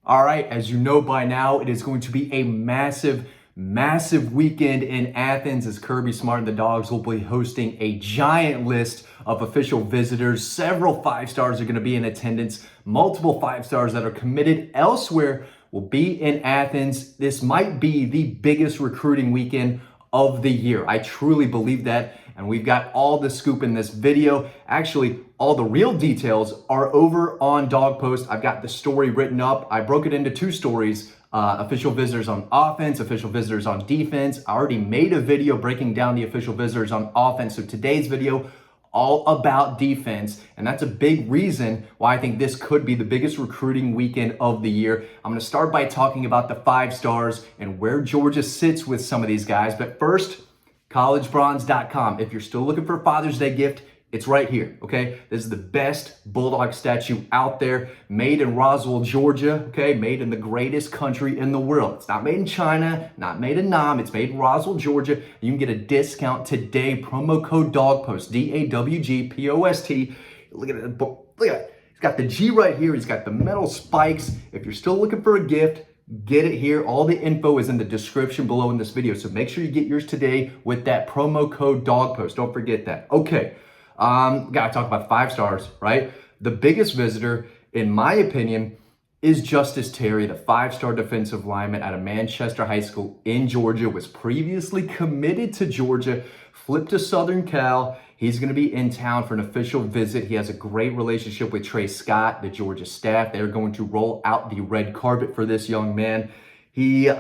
All right, as you know by now, it is going to be a massive weekend in Athens as Kirby Smart and the Dawgs will be hosting a giant list of official visitors. Several five stars are going to be in attendance. Multiple five stars that are committed elsewhere will be in Athens. This might be the biggest recruiting weekend of the year. I truly believe that, and we've got all the scoop in this video. Actually, all the real details are over on Dog Post. I've got the story written up. I broke it into two stories. Official visitors on offense, official visitors on defense. I already made a video breaking down the official visitors on offense. So today's video, all about defense. And that's a big reason why I think this could be the biggest recruiting weekend of the year. I'm going to start by talking about the five stars and where Georgia sits with some of these guys. But first, collegebronze.com. If you're still looking for a Father's Day gift, it's right here, okay? This is the best Bulldog statue out there, made in Roswell, Georgia, okay? Made in the greatest country in the world. It's not made in China, not made in Nam, it's made in Roswell, Georgia. You can get a discount today, promo code DAWGPOST, DAWGPOST. Look at it, look at it. He's got the G right here, he's got the metal spikes. If you're still looking for a gift, get it here. All the info is in the description below in this video, so make sure you get yours today with that promo code DAWGPOST. Don't forget that. Okay. Gotta talk about five stars, right? The biggest visitor, in my opinion, is Justice Terry, the five-star defensive lineman out of Manchester High School in Georgia, was previously committed to Georgia, flipped to Southern Cal. He's going to be in town for an official visit. He has a great relationship with Trey Scott, the Georgia staff. They're going to roll out the red carpet for this young man. He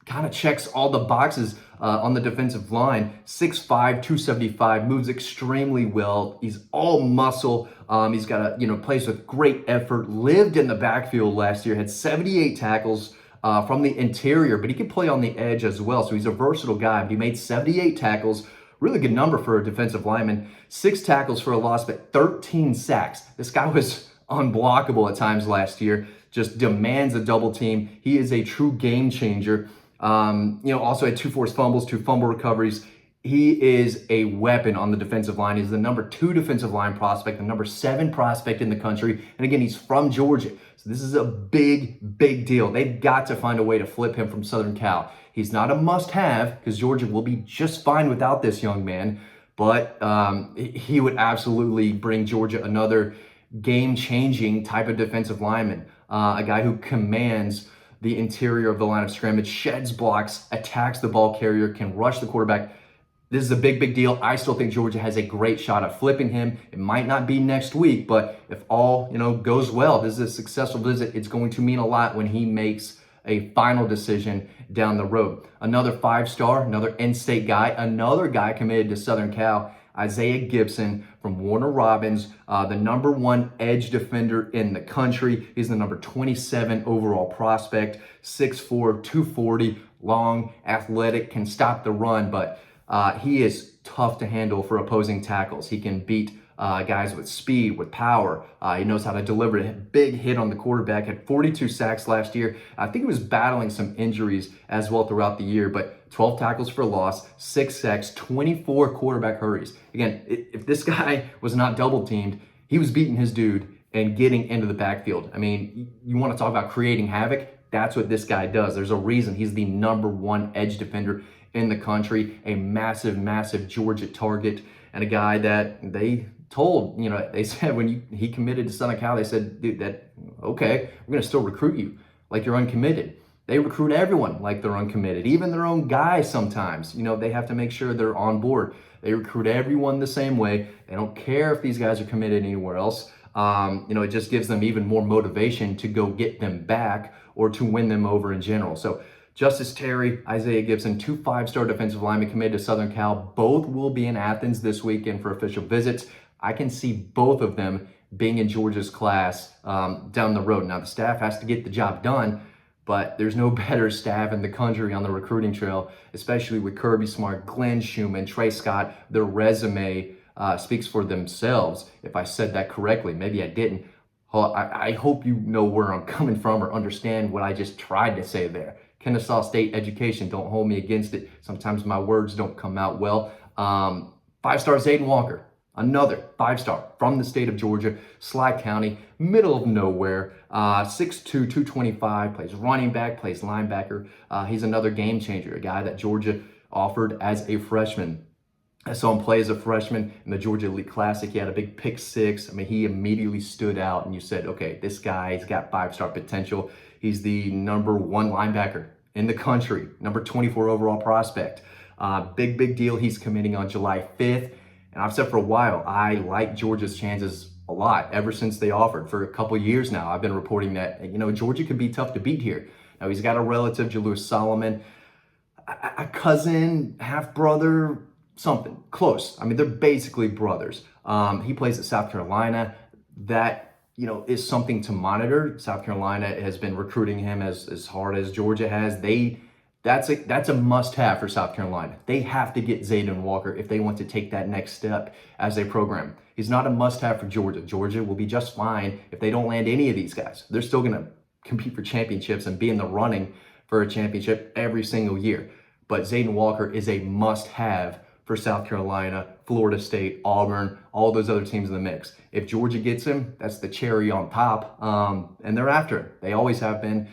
kind of checks all the boxes on the defensive line. 6'5", 275, moves extremely well. He's all muscle. He's got plays with great effort. Lived in the backfield last year, had 78 tackles from the interior, but he can play on the edge as well. So he's a versatile guy. But he made 78 tackles. Really good number for a defensive lineman. 6 tackles for a loss, but 13 sacks. This guy was unblockable at times last year. Just demands a double team. He is a true game changer. Also had 2 forced fumbles, 2 fumble recoveries. He is a weapon on the defensive line. He's the number 2 defensive line prospect, the number 7 prospect in the country. And again, he's from Georgia. So this is a big deal. They've got to find a way to flip him from Southern Cal. He's not a must-have because Georgia will be just fine without this young man. But he would absolutely bring Georgia another game-changing type of defensive lineman. A guy who commands the interior of the line of scrimmage, sheds blocks, attacks the ball carrier, can rush the quarterback. This is a big deal. I still think Georgia has a great shot at flipping him. It might not be next week, but if all goes well, this is a successful visit, it's going to mean a lot when he makes a final decision down the road. Another 5-star, another in-state guy, another guy committed to Southern Cal, Isaiah Gibson from Warner Robins, the number 1 edge defender in the country. He's the number 27 overall prospect, 6'4", 240, long, athletic, can stop the run, but he is tough to handle for opposing tackles. He can beat guys with speed, with power. He knows how to deliver a big hit on the quarterback. Had 42 sacks last year. I think he was battling some injuries as well throughout the year, but 12 tackles for loss, 6 sacks, 24 quarterback hurries. Again, if this guy was not double teamed, he was beating his dude and getting into the backfield. I mean, you want to talk about creating havoc? That's what this guy does. There's a reason he's the number 1 edge defender in the country, a massive Georgia target, and a guy that they told, they said when he committed to Southern Cal, they said, dude, okay, we're going to still recruit you like you're uncommitted. They recruit everyone like they're uncommitted, even their own guys sometimes. They have to make sure they're on board. They recruit everyone the same way. They don't care if these guys are committed anywhere else. It just gives them even more motivation to go get them back or to win them over in general. So Justice Terry, Isaiah Gibson, 2 5-star defensive linemen committed to Southern Cal. Both will be in Athens this weekend for official visits. I can see both of them being in Georgia's class down the road. Now, the staff has to get the job done, but there's no better staff in the country on the recruiting trail, especially with Kirby Smart, Glenn Schumann, Trey Scott. Their resume speaks for themselves. If I said that correctly, maybe I didn't. I hope you know where I'm coming from or understand what I just tried to say there. Kennesaw State education, don't hold me against it. Sometimes my words don't come out well. 5-star Zaden Walker. Another 5-star from the state of Georgia, Sly County, middle of nowhere, 6'2", 225, plays running back, plays linebacker. He's another game changer, a guy that Georgia offered as a freshman. I saw him play as a freshman in the Georgia Elite Classic. He had a big pick six. I mean, he immediately stood out and you said, okay, this guy's got 5-star potential. He's the #1 linebacker in the country, number 24 overall prospect. Big deal. He's committing on July 5th. And I've said for a while, I like Georgia's chances a lot ever since they offered. For a couple years now, I've been reporting that, Georgia could be tough to beat here. Now, he's got a relative, Jalous Solomon, a cousin, half-brother, something close. I mean, they're basically brothers. He plays at South Carolina. That, is something to monitor. South Carolina has been recruiting him as hard as Georgia has. That's a must-have for South Carolina. They have to get Zaden Walker if they want to take that next step as a program. He's not a must-have for Georgia. Georgia will be just fine if they don't land any of these guys. They're still going to compete for championships and be in the running for a championship every single year. But Zaden Walker is a must-have for South Carolina, Florida State, Auburn, all those other teams in the mix. If Georgia gets him, that's the cherry on top, and they're after him. They always have been.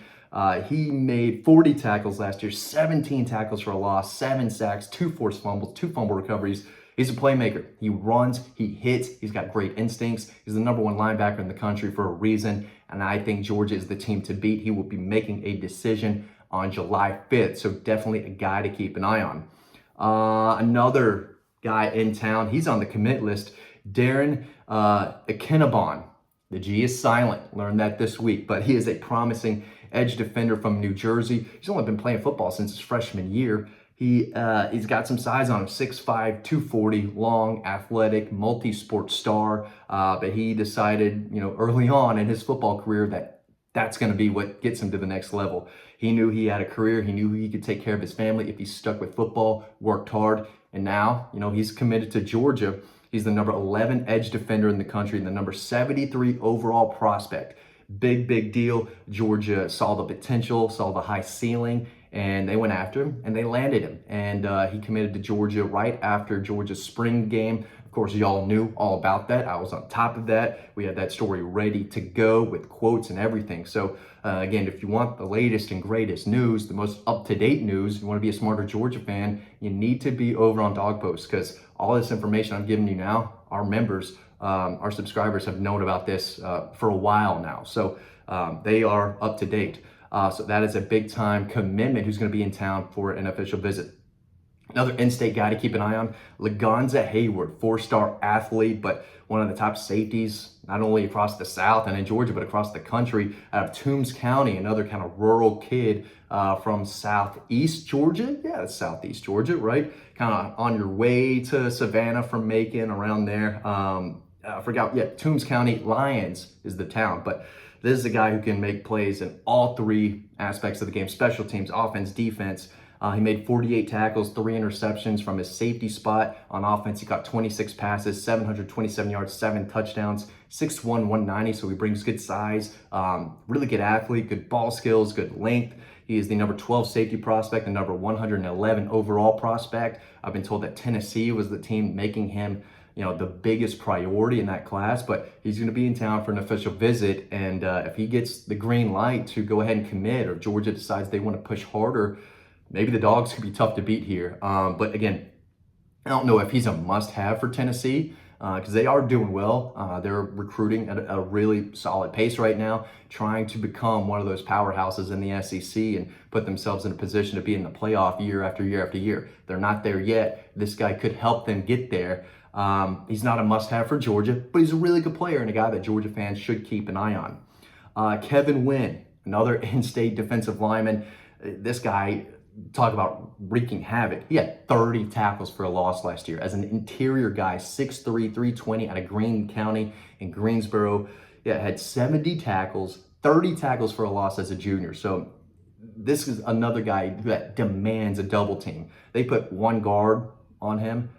He made 40 tackles last year, 17 tackles for a loss, 7 sacks, 2 forced fumbles, 2 fumble recoveries. He's a playmaker. He runs, he hits, he's got great instincts. He's the #1 linebacker in the country for a reason, and I think Georgia is the team to beat. He will be making a decision on July 5th, so definitely a guy to keep an eye on. Another guy in town, he's on the commit list, Darren Ikinnagbon. The G is silent, learned that this week, but he is a promising edge defender from New Jersey. He's only been playing football since his freshman year. He's got some size on him, 6'5", 240, long, athletic, multi-sport star, but he decided, early on in his football career that's going to be what gets him to the next level. He knew he had a career. He knew he could take care of his family if he stuck with football, worked hard. And now, he's committed to Georgia. He's the #11 edge defender in the country and the #73 overall prospect. Big deal. Georgia saw the potential, saw the high ceiling, and they went after him and they landed him. And he committed to Georgia right after Georgia's spring game. Of course, y'all knew all about that. I was on top of that. We had that story ready to go with quotes and everything. So again, if you want the latest and greatest news, the most up-to-date news, you want to be a smarter Georgia fan, you need to be over on Dog Post, because all this information I'm giving you now, our members, our subscribers have known about this for a while now. So they are up to date. So that is a big time commitment who's going to be in town for an official visit. Another in-state guy to keep an eye on, Lagonza Hayward, 4-star athlete, but one of the top safeties, not only across the South and in Georgia, but across the country, out of Toombs County, another kind of rural kid from Southeast Georgia. Yeah, it's Southeast Georgia, right? Kind of on your way to Savannah from Macon, around there. I forgot, Toombs County Lions is the town, but this is a guy who can make plays in all 3 aspects of the game: special teams, offense, defense. He made 48 tackles, 3 interceptions from his safety spot. On offense, he caught 26 passes, 727 yards, 7 touchdowns, 6'1", 190, so he brings good size, really good athlete, good ball skills, good length. He is the #12 safety prospect, the #111 overall prospect. I've been told that Tennessee was the team making him the biggest priority in that class, but he's going to be in town for an official visit. And if he gets the green light to go ahead and commit, or Georgia decides they want to push harder, maybe the Dogs could be tough to beat here. But again, I don't know if he's a must-have for Tennessee, because they are doing well. They're recruiting at a really solid pace right now, trying to become one of those powerhouses in the SEC and put themselves in a position to be in the playoff year after year after year. They're not there yet. This guy could help them get there. He's not a must-have for Georgia, but he's a really good player and a guy that Georgia fans should keep an eye on. Kevin Wynn, another in-state defensive lineman. This guy, talk about wreaking havoc. He had 30 tackles for a loss last year as an interior guy, 6'3", 320 out of Greene County in Greensboro. Had 70 tackles, 30 tackles for a loss as a junior. So this is another guy that demands a double team. They put one guard on him.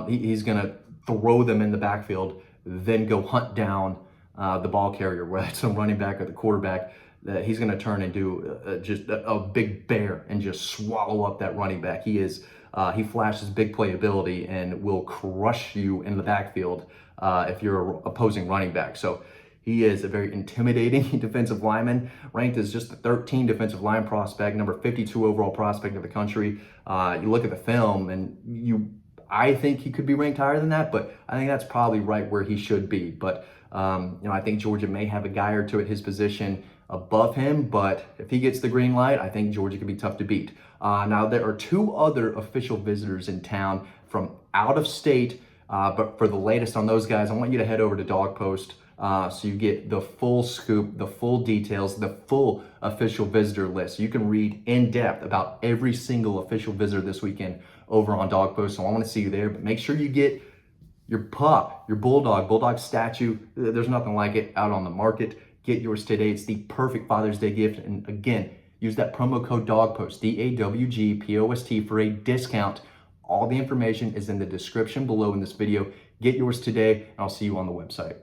He's going to throw them in the backfield, then go hunt down the ball carrier, whether it's a running back or the quarterback. that he's going to turn into just a big bear and just swallow up that running back. He flashes big playability and will crush you in the backfield if you're an opposing running back. So he is a very intimidating defensive lineman, ranked as just the 13th defensive line prospect, number 52 overall prospect of the country. You look at the film and I think he could be ranked higher than that, but I think that's probably right where he should be. But I think Georgia may have a guy or two at his position above him, but if he gets the green light, I think Georgia could be tough to beat. Now, there are two other official visitors in town from out of state, but for the latest on those guys, I want you to head over to Dog Post so you get the full scoop, the full details, the full official visitor list. You can read in depth about every single official visitor this weekend over on Dog Post, so I want to see you there. But make sure you get your pup, your bulldog statue. There's nothing like it out on the market. Get yours today. It's the perfect Father's Day gift. And again, use that promo code DAWGPOST, DAWGPOST, for a discount. All the information is in the description below in this video. Get yours today, and I'll see you on the website.